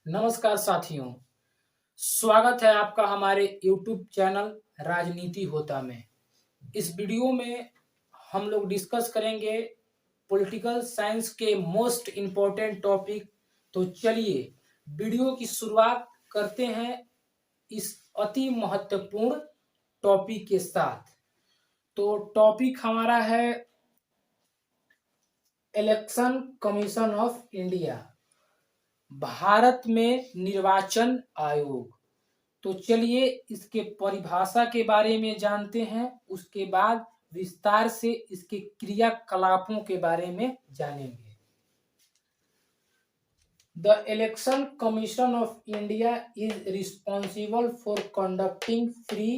नमस्कार साथियों, स्वागत है आपका हमारे YouTube चैनल राजनीति होता में। इस वीडियो में हम लोग डिस्कस करेंगे पॉलिटिकल साइंस के मोस्ट इम्पोर्टेंट टॉपिक। तो चलिए वीडियो की शुरुआत करते हैं इस अति महत्वपूर्ण टॉपिक के साथ। तो टॉपिक हमारा है election commission of India, Bharat में निर्वाचन आयोग। तो चलिए इसके परिभाषा के बारे में जानते हैं, उसके बाद विस्तार से इसके क्रियाकलापों के बारे में जानेंगे। The election commission of India is responsible for conducting free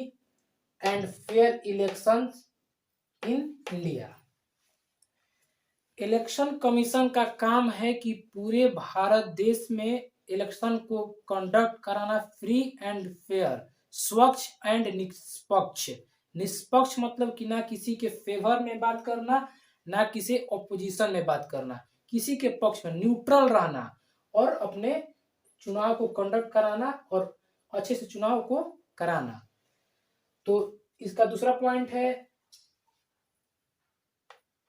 and fair elections in India. Election commission का काम है कि पूरे भारत देश में इलेक्शन को कंडक्ट कराना फ्री एंड फेयर, स्वच्छ एंड निष्पक्ष। निष्पक्ष मतलब कि ना किसी के फेवर में बात करना, ना किसी ऑपोजिशन में बात करना, किसी के पक्ष में न्यूट्रल रहना और अपने चुनाव को कंडक्ट कराना और अच्छे से चुनाव को कराना। तो इसका दूसरा पॉइंट है,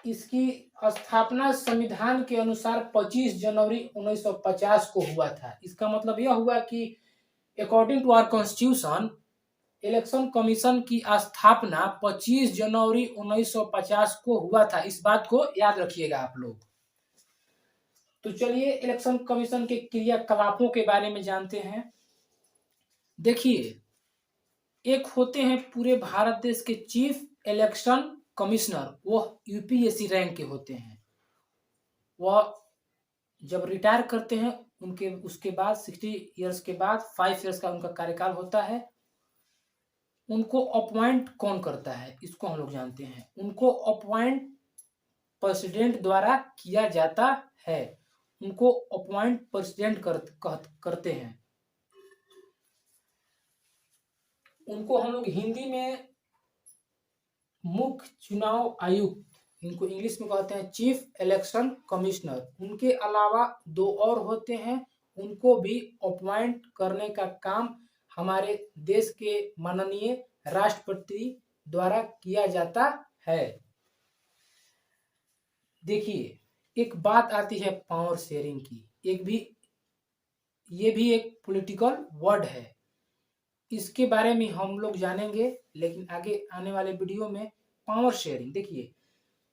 इसकी स्थापना संविधान के अनुसार 25 जनवरी 1950 को हुआ था। इसका मतलब यह हुआ कि according to our constitution election commission की स्थापना 25 जनवरी 1950 को हुआ था। इस बात को याद रखिएगा आप लोग। तो चलिए इलेक्शन कमीशन के क्रियाकलापों के बारे में जानते हैं। देखिए, एक होते हैं पूरे भारत देश के चीफ इलेक्शन कमिश्नर, वो यूपीएससी रैंक के होते हैं। वह जब रिटायर करते हैं उसके बाद 60 इयर्स के बाद 5 इयर्स का उनका कार्यकाल होता है। उनको अपॉइंट कौन करता है, इसको हम लोग जानते हैं। उनको अपॉइंट प्रेसिडेंट द्वारा किया जाता है। उनको अपॉइंट प्रेसिडेंट करते हैं। उनको हम लोग हिंदी में मुख्य चुनाव आयुक्त, इनको इंग्लिश में कहते हैं चीफ इलेक्शन कमिश्नर। उनके अलावा दो और होते हैं, उनको भी अपॉइंट करने का काम हमारे देश के माननीय राष्ट्रपति द्वारा किया जाता है। देखिए, एक बात आती है पावर शेयरिंग की। ये भी एक पॉलिटिकल वर्ड है, इसके बारे में हम लोग जानेंगे, लेकिन आगे आने वाले वीडियो में। पावर शेयरिंग, देखिए,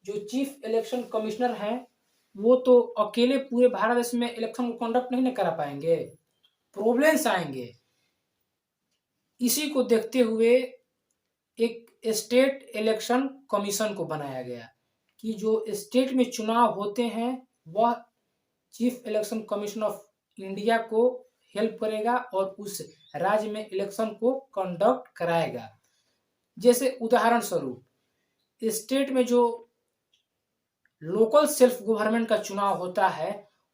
जो चीफ इलेक्शन कमिश्नर हैं वो तो अकेले पूरे भारत देश में इलेक्शन को कंडक्ट नहीं करा पाएंगे, प्रॉब्लम्स आएंगे। इसी को देखते हुए एक स्टेट इलेक्शन कमीशन को बनाया गया कि जो स्टेट में चुनाव होते हैं वह chief election commission of India को हेल्प करेगा और उस राज्य में इलेक्शन को कंडक्ट कराएगा। जैसे उदाहरण स्वरूप, स्टेट में जो लोकल सेल्फ गवर्नमेंट का चुनाव होता है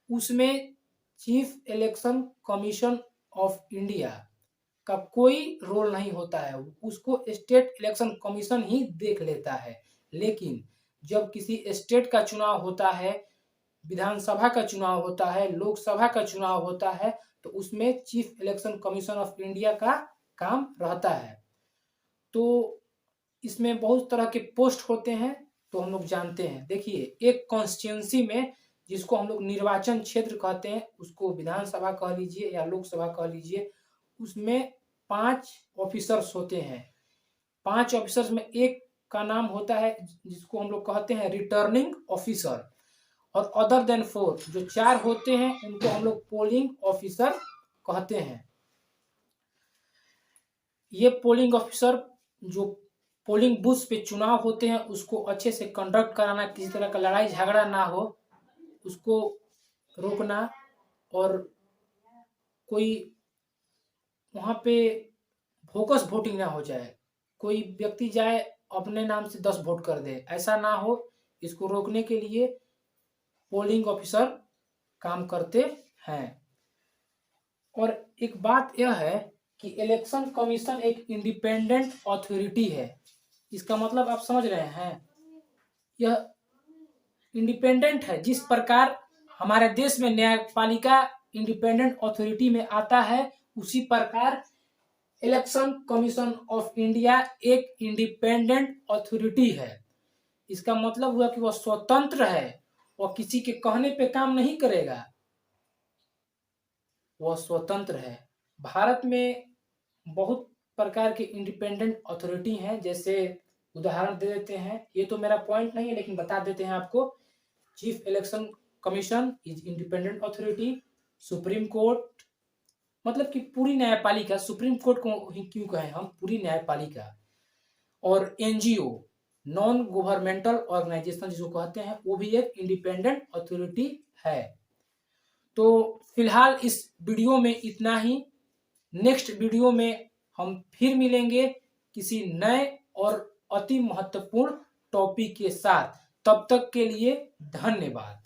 उसमें chief election commission of India का कोई रोल नहीं होता है, उसको स्टेट इलेक्शन कमीशन ही देख लेता है। लेकिन जब किसी स्टेट का चुनाव होता है, विधानसभा का चुनाव होता है, लोकसभा का चुनाव होता है, तो उसमें chief election commission of India का काम रहता है। तो इसमें बहुत तरह के पोस्ट होते हैं, तो हम लोग जानते हैं। देखिए, एक कॉन्स्टिट्यूंसी में जिसको हम लोग निर्वाचन क्षेत्र कहते हैं, उसको विधानसभा कह लीजिए या लोकसभा कह लीजिए, उसमें 5 ऑफिसर्स होते हैं। 5 ऑफिसर्स में एक का नाम होता है जिसको हम लोग कहते हैं रिटर्निंग ऑफिसर, और अदर देन 4 जो 4 होते हैं उनको हम लोग पोलिंग ऑफिसर कहते हैं। ये पोलिंग ऑफिसर जो पोलिंग बूथ पे चुनाव होते हैं उसको अच्छे से कंडक्ट कराना, किसी तरह का लड़ाई झगड़ा ना हो उसको रोकना, और कोई वहाँ पे फोकस वोटिंग ना हो जाए, कोई व्यक्ति जाए अपने नाम से 10 वोट कर दे, ऐसा ना हो, इसको रोकने के लिए पोलिंग ऑफिसर काम करते हैं। और एक बात यह है कि इलेक्शन कमीशन एक इंडिपेंडेंट अथॉरिटी है। इसका मतलब आप समझ रहे हैं, यह इंडिपेंडेंट है। जिस प्रकार हमारे देश में न्यायपालिका इंडिपेंडेंट अथॉरिटी में आता है, उसी प्रकार इलेक्शन कमीशन ऑफ इंडिया एक इंडिपेंडेंट अथॉरिटी है। इसका मतलब हुआ कि वह स्वतंत्र है, वह किसी के कहने पे काम नहीं करेगा, वह स्वतंत्र है। भारत में बहुत प्रकार के इंडिपेंडेंट अथॉरिटी हैं, जैसे उदाहरण दे देते हैं, ये तो मेरा पॉइंट नहीं है लेकिन बता देते हैं आपको। Chief election commission is independent authority, supreme court मतलब कि पूरी न्यायपालिका, सुप्रीम कोर्ट को ही क्यों कहें हम, पूरी न्यायपालिका, और एनजीओ नॉन गवर्नमेंटल ऑर्गेनाइजेशन जिसको कहते हैं, वो भी एक इंडिपेंडेंट अथॉरिटी है। तो फिलहाल इस वीडियो में इतना ही। नेक्स्ट वीडियो में हम फिर मिलेंगे किसी नए और अति महत्वपूर्ण टॉपिक के साथ। तब तक के लिए धन्यवाद।